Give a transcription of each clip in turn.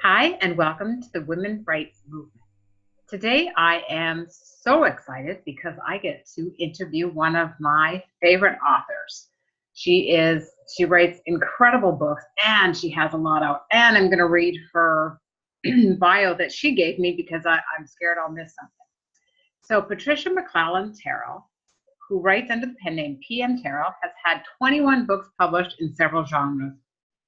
Hi, and welcome to the Women's Rights Movement. Today, I am so excited because I get to interview one of my favorite authors. She writes incredible books, and she has a lot out. And I'm going to read her bio that she gave me because I'm scared I'll miss something. So, Patricia McClellan Terrell, who writes under the pen name P M Terrell, has had 21 books published in several genres,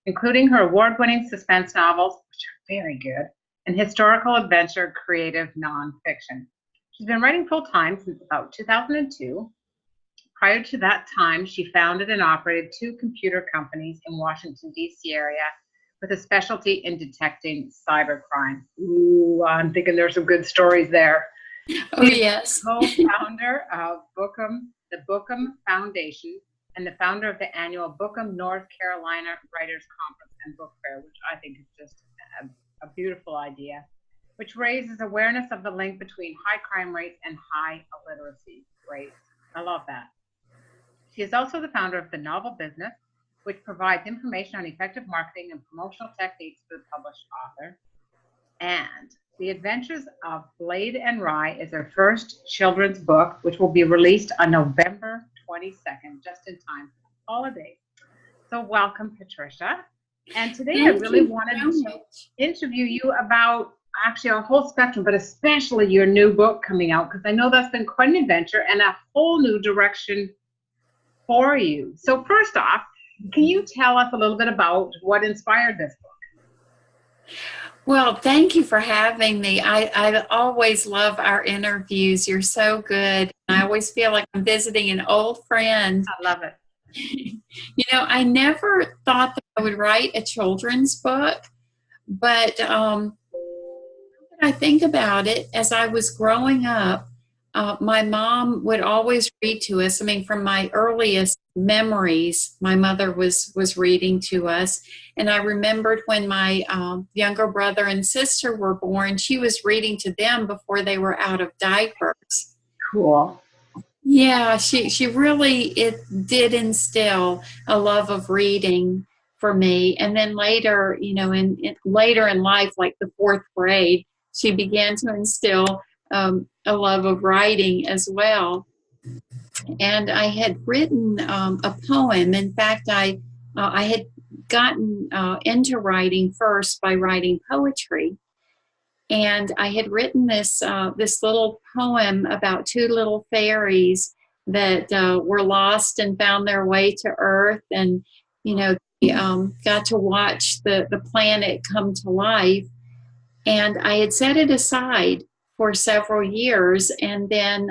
including her award-winning suspense novels, which are very good, and historical adventure creative nonfiction. She's been writing full-time since about 2002. Prior to that time, she founded and operated two computer companies in Washington, D.C. area with a specialty in detecting cybercrime. Ooh, I'm thinking there's some good stories there. Oh, yes. Co-founder of the Bookham Foundation, and the founder of the annual Bookham, North Carolina Writers Conference and Book Fair, which I think is just a beautiful idea, which raises awareness of the link between high crime rates and high illiteracy rates. I love that. She is also the founder of The Novel Business, which provides information on effective marketing and promotional techniques for the published author. And The Adventures of Blade and Rye is her first children's book, which will be released on November 22nd, just in time for the holidays. So welcome, Patricia. And today I really wanted to interview you about actually a whole spectrum, but especially your new book coming out, because I know that's been quite an adventure and a whole new direction for you. So first off, can you tell us a little bit about what inspired this book? Well, thank you for having me. I always love our interviews. You're so good. I always feel like I'm visiting an old friend. I love it. You know, I never thought that I would write a children's book, but I think about it, as I was growing up, my mom would always read to us. I mean, from my earliest memories, my mother was reading to us. And I remembered when my younger brother and sister were born, she was reading to them before they were out of diapers. Cool. Yeah, she really, it did instill a love of reading for me. And then later, you know, later in life, like the fourth grade, she began to instill a love of writing as well. And I had written a poem. In fact, I had gotten into writing first by writing poetry. And I had written this little poem about two little fairies that were lost and found their way to Earth, and you know, they, got to watch the planet come to life. And I had set it aside for several years, and then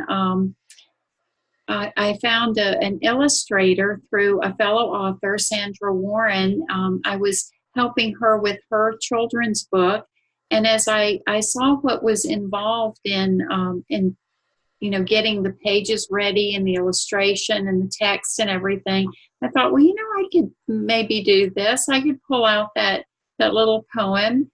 I found an illustrator through a fellow author, Sandra Warren. I was helping her with her children's book. And as I saw what was involved in you know, getting the pages ready and the illustration and the text and everything, I thought, well, you know, I could maybe do this. I could pull out that little poem,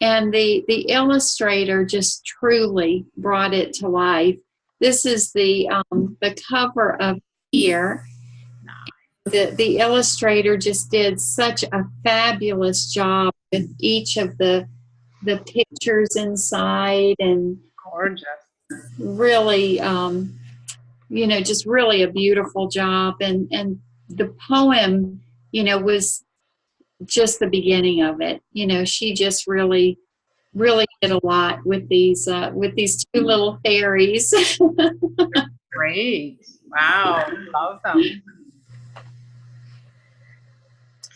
and the illustrator just truly brought it to life. This is the cover of here. The illustrator just did such a fabulous job with each of the pictures inside, and Gorgeous. really, you know, just really a beautiful job. And the poem, you know, was just the beginning of it. You know, she just really did a lot with these two little fairies. Great. Wow. Love them.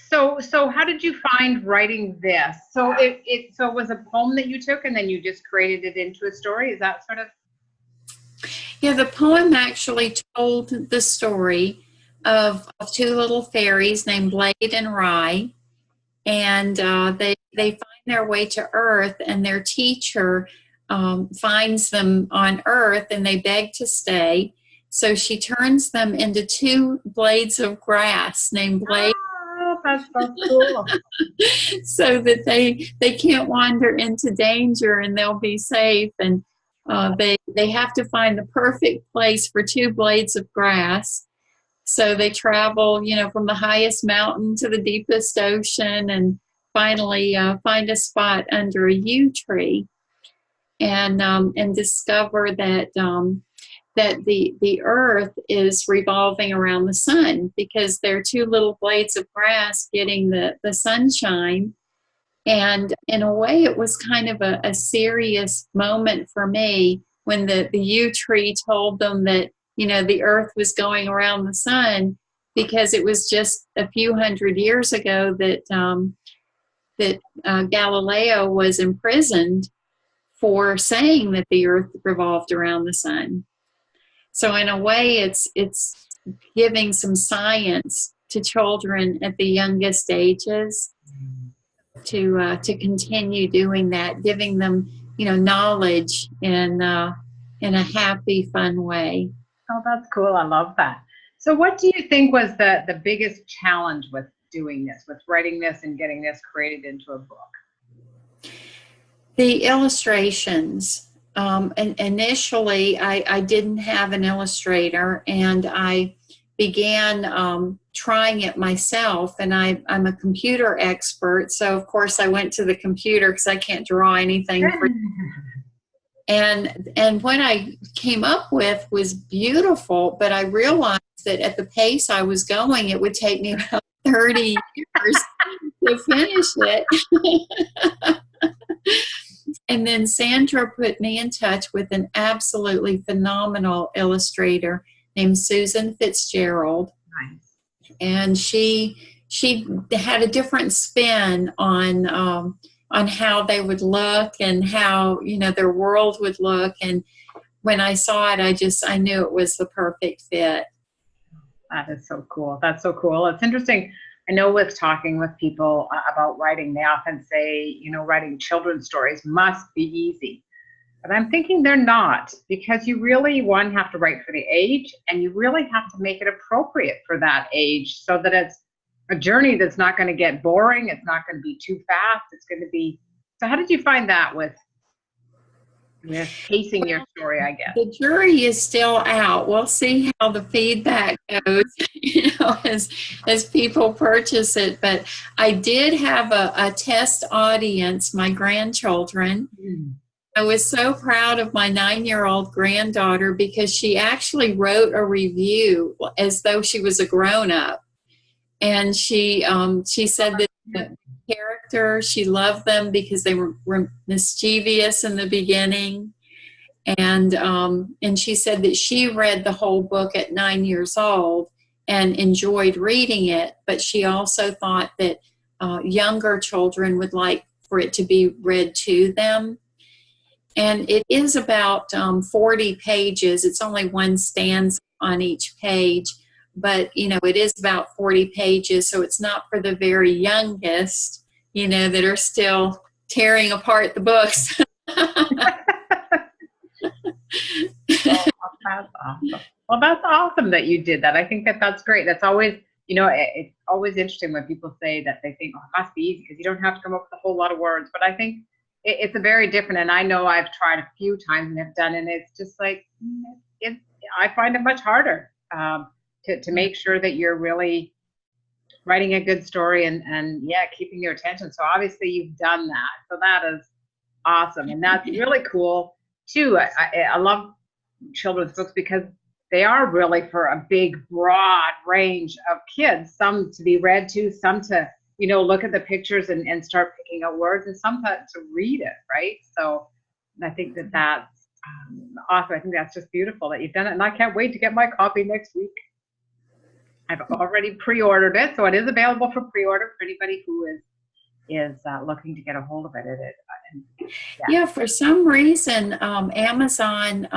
So how did you find writing this? So it was a poem that you took and then you just created it into a story? Is that sort of? Yeah, the poem actually told the story of two little fairies named Blade and Rye, and they find their way to Earth, and their teacher finds them on Earth, and they beg to stay. So she turns them into two blades of grass named Blade. Oh, that's so cool. So that they can't wander into danger, and they'll be safe. And they have to find the perfect place for two blades of grass. So they travel, you know, from the highest mountain to the deepest ocean, and finally find a spot under a yew tree and discover that that the earth is revolving around the sun, because there are two little blades of grass getting the sunshine. And in a way, it was kind of a serious moment for me when the yew tree told them that, the earth was going around the sun, because it was just a few hundred years ago that Galileo was imprisoned for saying that the earth revolved around the sun. So in a way, it's giving some science to children at the youngest ages to continue doing that, giving them knowledge in a happy, fun way. Oh, that's cool. I love that. So what do you think was the biggest challenge with doing this, with writing this and getting this created into a book? The illustrations. And initially, I didn't have an illustrator, and I began trying it myself. And I'm a computer expert, so of course I went to the computer because I can't draw anything. And what I came up with was beautiful, but I realized that at the pace I was going, it would take me about 30 years to finish it. And then Sandra put me in touch with an absolutely phenomenal illustrator named Susan Fitzgerald. Nice. And she had a different spin on how they would look and how their world would look. And when I saw it, I knew it was the perfect fit. That is so cool. That's so cool. It's interesting. I know with talking with people about writing, they often say, writing children's stories must be easy. But I'm thinking they're not, because you really, one, have to write for the age, and you really have to make it appropriate for that age so that it's a journey that's not going to get boring. It's not going to be too fast. It's going to be. So how did you find that with pacing your story, I guess? The jury is still out. We'll see how the feedback goes, as people purchase it. But I did have a test audience, my grandchildren. I was so proud of my 9-year-old granddaughter, because she actually wrote a review as though she was a grown-up. And she said that the character, she loved them because they were mischievous in the beginning. And she said that she read the whole book at 9 years old and enjoyed reading it, but she also thought that younger children would like for it to be read to them. And it is about 40 pages. It's only one stanza on each page, but it is about 40 pages, so it's not for the very youngest, that are still tearing apart the books. That's awesome. Well, that's awesome that you did that. I think that's great. That's always, it's always interesting when people say that they think, it must be easy because you don't have to come up with a whole lot of words. But I think it's a very different, and I know I've tried a few times and have done, and it's just like, I find it much harder to make sure that you're really writing a good story and keeping your attention. So obviously you've done that. So that is awesome. And that's really cool too. I love children's books because they are really for a big, broad range of kids, some to be read to, some to, look at the pictures and start picking out words, and some to read it, right? So I think that's awesome. I think that's just beautiful that you've done it. And I can't wait to get my copy next week. I've already pre-ordered it, so it is available for pre-order for anybody who is looking to get a hold of it. Yeah, for some reason, Amazon,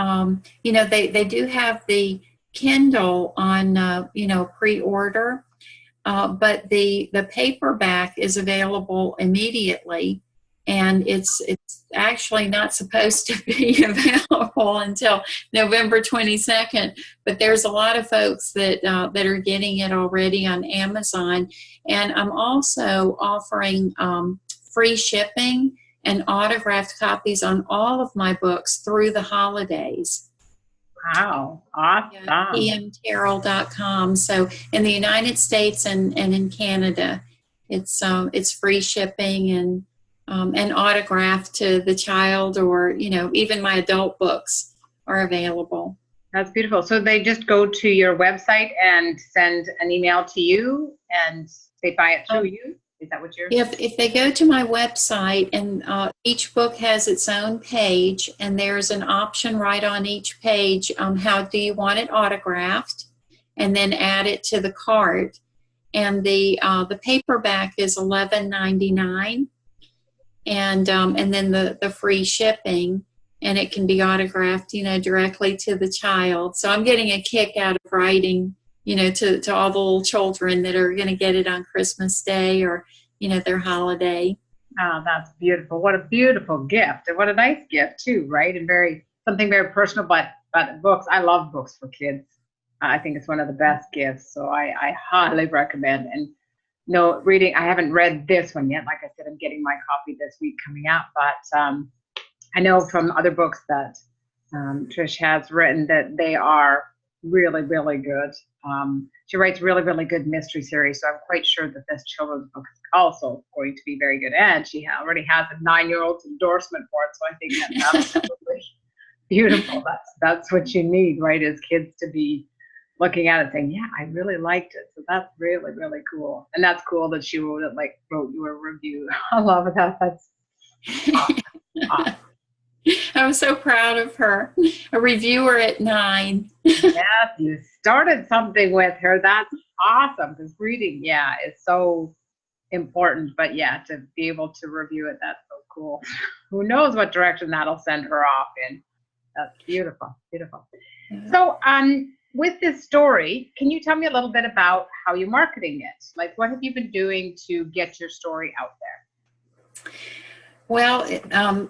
they do have the Kindle on, pre-order, but the paperback is available immediately, and it's actually not supposed to be available until November 22nd. But there's a lot of folks that are getting it already on Amazon, and I'm also offering free shipping and autographed copies on all of my books through the holidays. Wow, awesome. PMTerrell.com. So in the United States and in Canada. It's free shipping and autographed to the child, or even my adult books are available. That's beautiful. So they just go to your website and send an email to you, and they buy it through you? Is that what you're? If they go to my website, and each book has its own page, and there's an option right on each page, how do you want it autographed, and then add it to the cart. And the paperback is $11.99, and then the free shipping, and it can be autographed, directly to the child. So I'm getting a kick out of writing, to all the little children that are going to get it on Christmas Day or, their holiday. Oh, that's beautiful. What a beautiful gift. And what a nice gift too, right? And something very personal, but books. I love books for kids. I think it's one of the best gifts. So I highly recommend. And no, reading, I haven't read this one yet. Like I said, I'm getting my copy this week coming out, but I know from other books that Trish has written that they are really, really good. She writes really, really good mystery series, so I'm quite sure that this children's book is also going to be very good. And she already has a 9-year-old's endorsement for it, so I think that's absolutely beautiful. That's what you need, right? As kids to be looking at it saying, yeah, I really liked it. So that's really, really cool. And that's cool that she wrote you a review. I love that. That's awesome. Awesome. I was so proud of her. A reviewer at 9. Yes, you started something with her. That's awesome, because reading, is so important. But yeah, to be able to review it, that's so cool. Who knows what direction that'll send her off in. That's beautiful, beautiful. Yeah. So with this story, can you tell me a little bit about how you're marketing it? Like, what have you been doing to get your story out there? Well,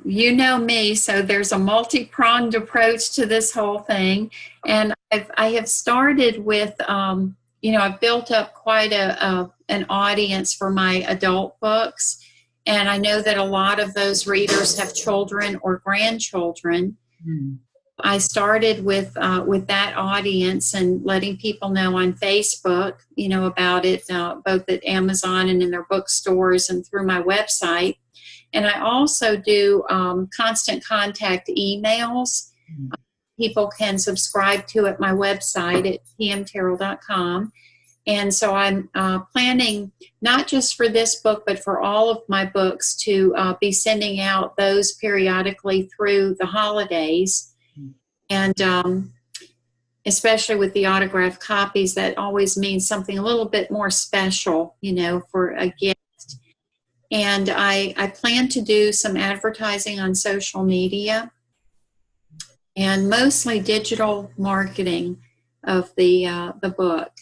you know me, so there's a multi-pronged approach to this whole thing. And I have started with, I've built up quite an audience for my adult books. And I know that a lot of those readers have children or grandchildren. Mm. I started with that audience and letting people know on Facebook, about it, both at Amazon and in their bookstores and through my website. And I also do constant contact emails. People can subscribe to at my website at pmterrell.com. And so I'm planning, not just for this book, but for all of my books, to be sending out those periodically through the holidays. And especially with the autographed copies, that always means something a little bit more special, for a gift. And I plan to do some advertising on social media and mostly digital marketing of the book.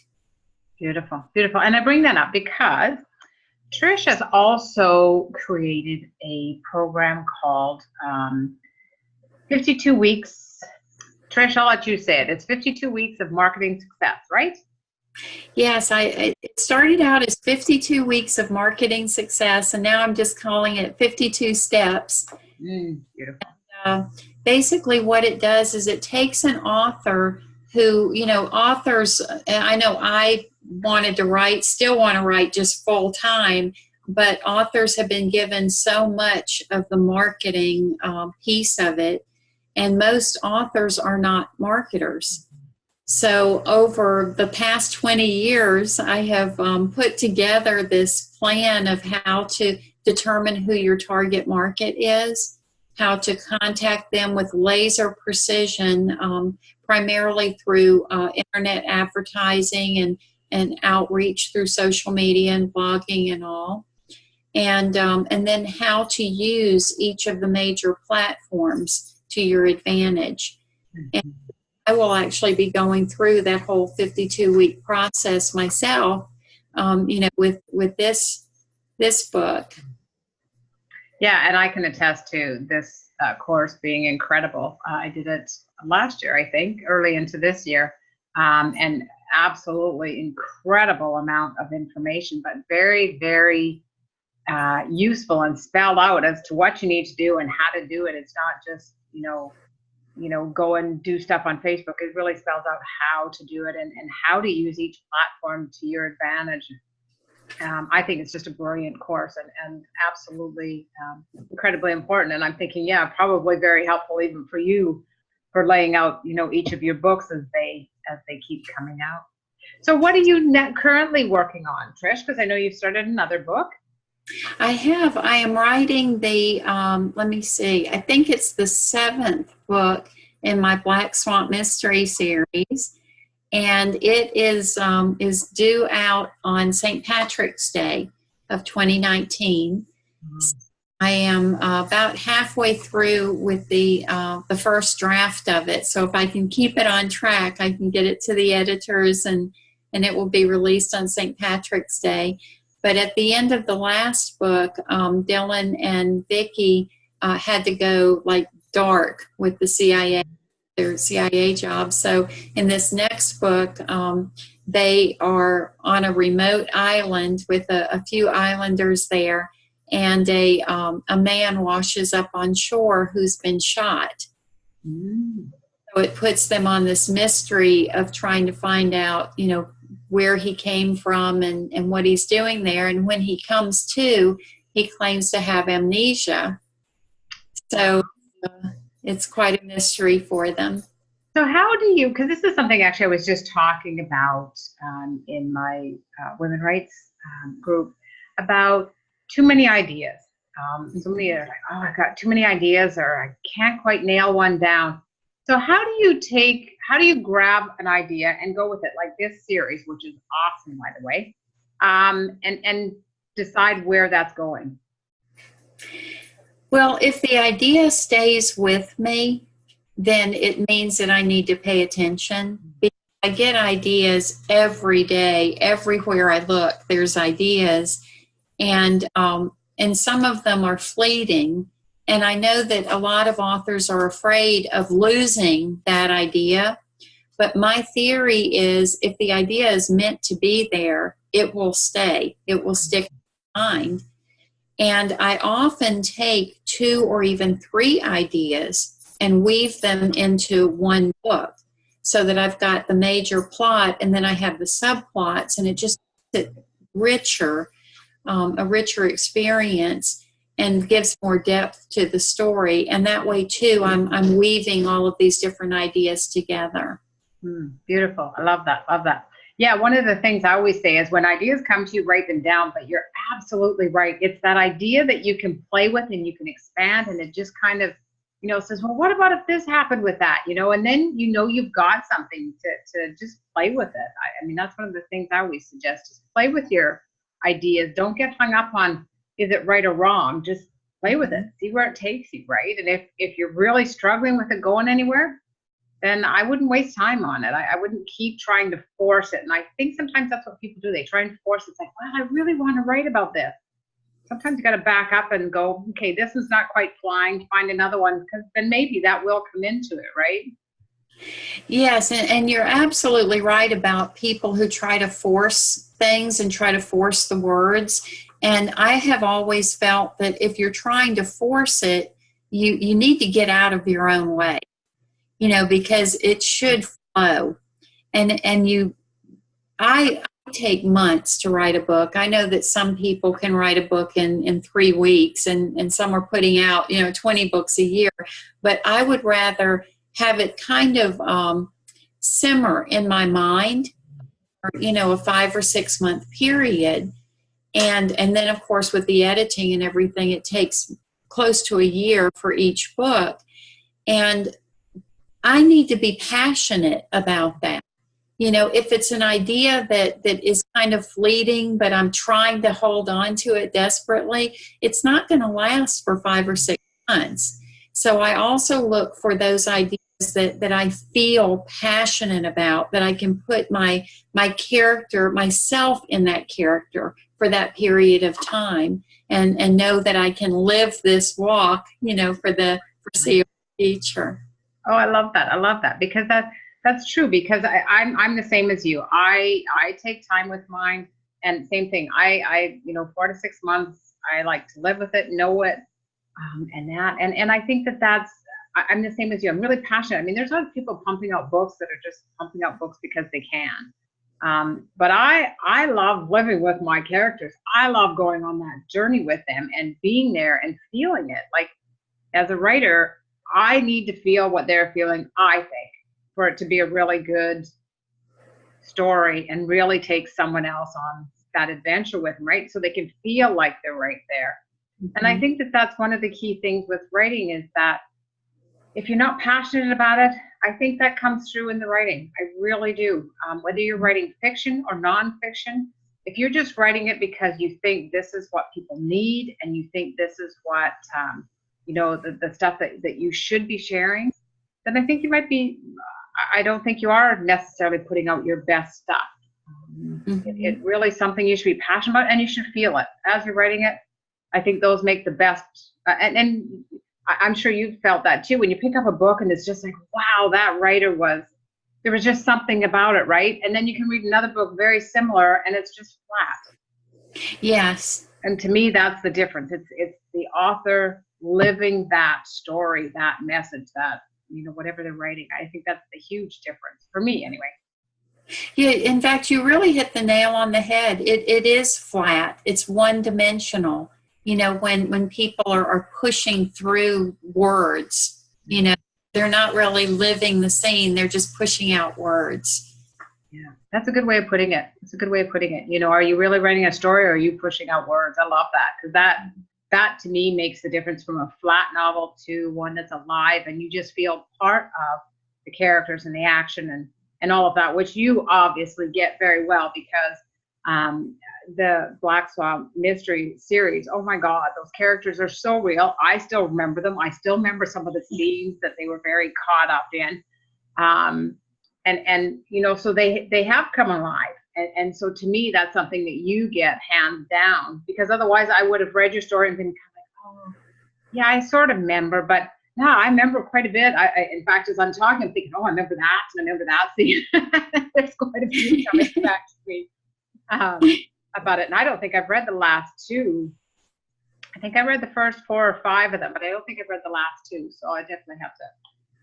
Beautiful, beautiful. And I bring that up because Trish has also created a program called 52 Weeks. Trish, I'll let you say it. It's 52 Weeks of Marketing Success, right? Yes, it started out as 52 Weeks of Marketing Success, and now I'm just calling it 52 Steps. Beautiful. Basically, what it does is it takes an author who, authors, I know I still want to write just full time, but authors have been given so much of the marketing piece of it, and most authors are not marketers. So over the past 20 years, I have put together this plan of how to determine who your target market is, how to contact them with laser precision, primarily through internet advertising and outreach through social media and blogging and all, and then how to use each of the major platforms to your advantage. And I will actually be going through that whole 52-week process myself, with this book. Yeah, and I can attest to this course being incredible. I did it last year, I think, early into this year, and absolutely incredible amount of information, but very, very useful and spelled out as to what you need to do and how to do it. It's not just, go and do stuff on Facebook. It really spells out how to do it and how to use each platform to your advantage. I think it's just a brilliant course and absolutely incredibly important. And I'm thinking, yeah, probably very helpful even for you for laying out, each of your books as they keep coming out. So what are you currently working on, Trish? Because I know you've started another book. I am writing let me see, I think it's the seventh book in my Black Swamp Mystery series. And it is due out on St. Patrick's Day of 2019. I am about halfway through with the first draft of it. So if I can keep it on track, I can get it to the editors, and it will be released on St. Patrick's Day. But at the end of the last book, Dylan and Vicki had to go like dark with the CIA, their CIA job. So in this next book, they are on a remote island with a few islanders there, and a man washes up on shore who's been shot. So it puts them on this mystery of trying to find out, where he came from and what he's doing there. And when he comes to, he claims to have amnesia. So it's quite a mystery for them. So how do you, because this is something actually I was just talking about in my women rights group, about too many ideas. Somebody are like, oh, I got too many ideas, or I can't quite nail one down. So how do you grab an idea and go with it, like this series, which is awesome, by the way, and decide where that's going? Well, if the idea stays with me, then it means that I need to pay attention. Because I get ideas every day, everywhere I look, there's ideas, and some of them are fleeting. And I know that a lot of authors are afraid of losing that idea. But my theory is if the idea is meant to be there, it will stay. It will stick in my mind. And I often take 2 or even 3 ideas and weave them into one book so that I've got the major plot and then I have the subplots, and it just makes it richer, a richer experience, and gives more depth to the story. And that way too, I'm weaving all of these different ideas together. Beautiful. I love that. Love that. Yeah, one of the things I always say is when ideas come to you, write them down, but you're absolutely right. It's that idea that you can play with and you can expand, and it just kind of, says, well, what about if this happened with that, and then, you've got something to just play with it. I mean, that's one of the things I always suggest, just play with your ideas. Don't get hung up on, is it right or wrong? Just play with it, see where it takes you, right? And if you're really struggling with it going anywhere, then I wouldn't waste time on it. I wouldn't keep trying to force it. And I think sometimes that's what people do. They try and force it. It's like, well, I really want to write about this. Sometimes you got to back up and go, okay, this is not quite flying. Find another one, because then maybe that will come into it, right? Yes, and you're absolutely right about people who try to force things and try to force the words. And I have always felt that if you're trying to force it, you need to get out of your own way, because it should flow. And I take months to write a book. I know that some people can write a book in 3 weeks, and some are putting out, 20 books a year. But I would rather have it kind of simmer in my mind for, a 5 or 6 month period. And then, of course, with the editing and everything, it takes close to a year for each book. And I need to be passionate about that. If it's an idea that is kind of fleeting, but I'm trying to hold on to it desperately, it's not going to last for 5 or 6 months. So I also look for those ideas that I feel passionate about, that I can put my character, myself in that character for that period of time, and know that I can live this walk, for the foreseeable future. Oh, I love that. I love that, because that's true, because I'm the same as you. I take time with mine, and same thing. I 4 to 6 months, I like to live with it, know it, and I think I'm the same as you. I'm really passionate. I mean, there's a lot of people pumping out books that are just pumping out books because they can. But I love living with my characters. I love going on that journey with them and being there and feeling it. Like as a writer, I need to feel what they're feeling, I think, for it to be a really good story and really take someone else on that adventure with them, right? So they can feel like they're right there. And I Mhm. think that that's one of the key things with writing is that if you're not passionate about it, I think that comes through in the writing. I really do. Whether you're writing fiction or nonfiction, if you're just writing it because you think this is what people need and you think this is what, the stuff that you should be sharing, then I think you might be, I don't think you are necessarily putting out your best stuff. It Mhm. really something you should be passionate about and you should feel it as you're writing it. I think those make the best. And I'm sure you've felt that too when you pick up a book and it's just like, wow, that writer there was just something about it, right? And then you can read another book very similar and it's just flat. Yes. And to me, that's the difference. It's the author living that story, that message, that whatever they're writing. I think that's the huge difference for me, anyway. Yeah, in fact, you really hit the nail on the head. It is flat. It's one dimensional. When people are pushing through words, they're not really living the scene. They're just pushing out words. Yeah, that's a good way of putting it. It's a good way of putting it. Are you really writing a story or are you pushing out words? I love that because that to me makes the difference from a flat novel to one that's alive and you just feel part of the characters and the action and all of that, which you obviously get very well because the Black Swan mystery series, oh my God, those characters are so real. I still remember them. I still remember some of the scenes that they were very caught up in. And so they have come alive. And so to me, that's something that you get hands down because otherwise I would have read your story and been kind of like, oh, yeah, I sort of remember, but no, I remember quite a bit. In fact, as I'm talking, I'm thinking, oh, I remember that, and I remember that scene. There's quite a few coming back to me about it. And I don't think I've read the last two. I think I read the first 4 or 5 of them, but I don't think I've read the last two. So I definitely have to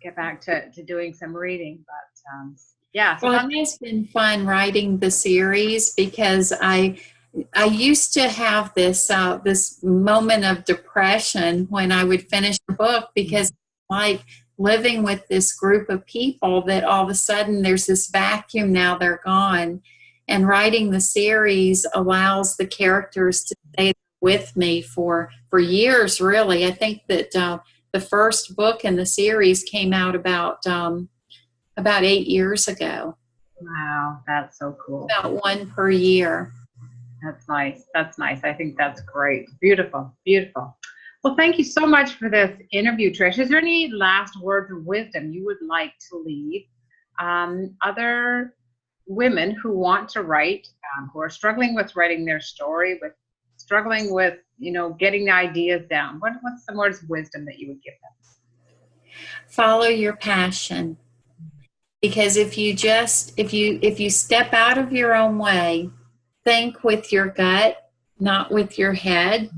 get back to doing some reading. But yeah, so Well, that's it has been fun writing the series because I used to have this moment of depression when I would finish a book because like living with this group of people that all of a sudden there's this vacuum now they're gone, and writing the series allows the characters to stay with me for years. Really, I think that the first book in the series came out about 8 years ago. wow, that's so cool. About one per year. That's nice. That's nice. I think that's great. Beautiful, beautiful. Well, thank you so much for this interview, Trish. Is there any last words of wisdom you would like to leave other women who want to write, who are struggling with writing their story, with struggling with, getting the ideas down? What's some words of wisdom that you would give them? Follow your passion. Because if you step out of your own way, think with your gut, not with your head,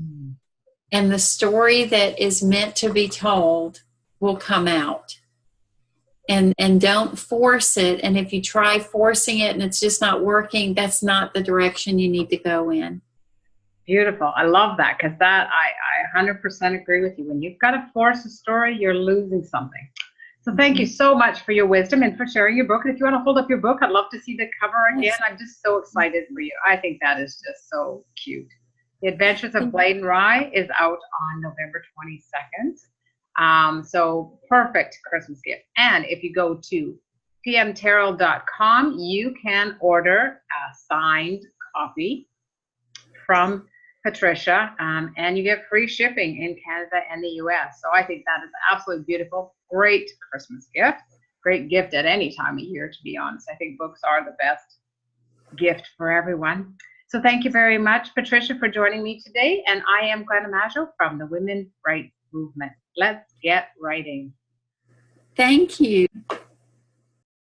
and the story that is meant to be told will come out. And don't force it. And if you try forcing it and it's just not working, that's not the direction you need to go in. Beautiful. I love that because I 100% agree with you. When you've got to force a story, you're losing something. So thank you so much for your wisdom and for sharing your book. And if you want to hold up your book, I'd love to see the cover again. Yes. I'm just so excited for you. I think that is just so cute. The Adventures of Blade and Rye is out on November 22nd. So perfect Christmas gift. And if you go to pmterrell.com, you can order a signed copy from Patricia, and you get free shipping in Canada and the US. So I think that is absolutely beautiful. Great Christmas gift. Great gift at any time of year, to be honest. I think books are the best gift for everyone. So thank you very much, Patricia, for joining me today. And I am Glenna Maggio from the Women's Rights Movement. Let's get writing. Thank you.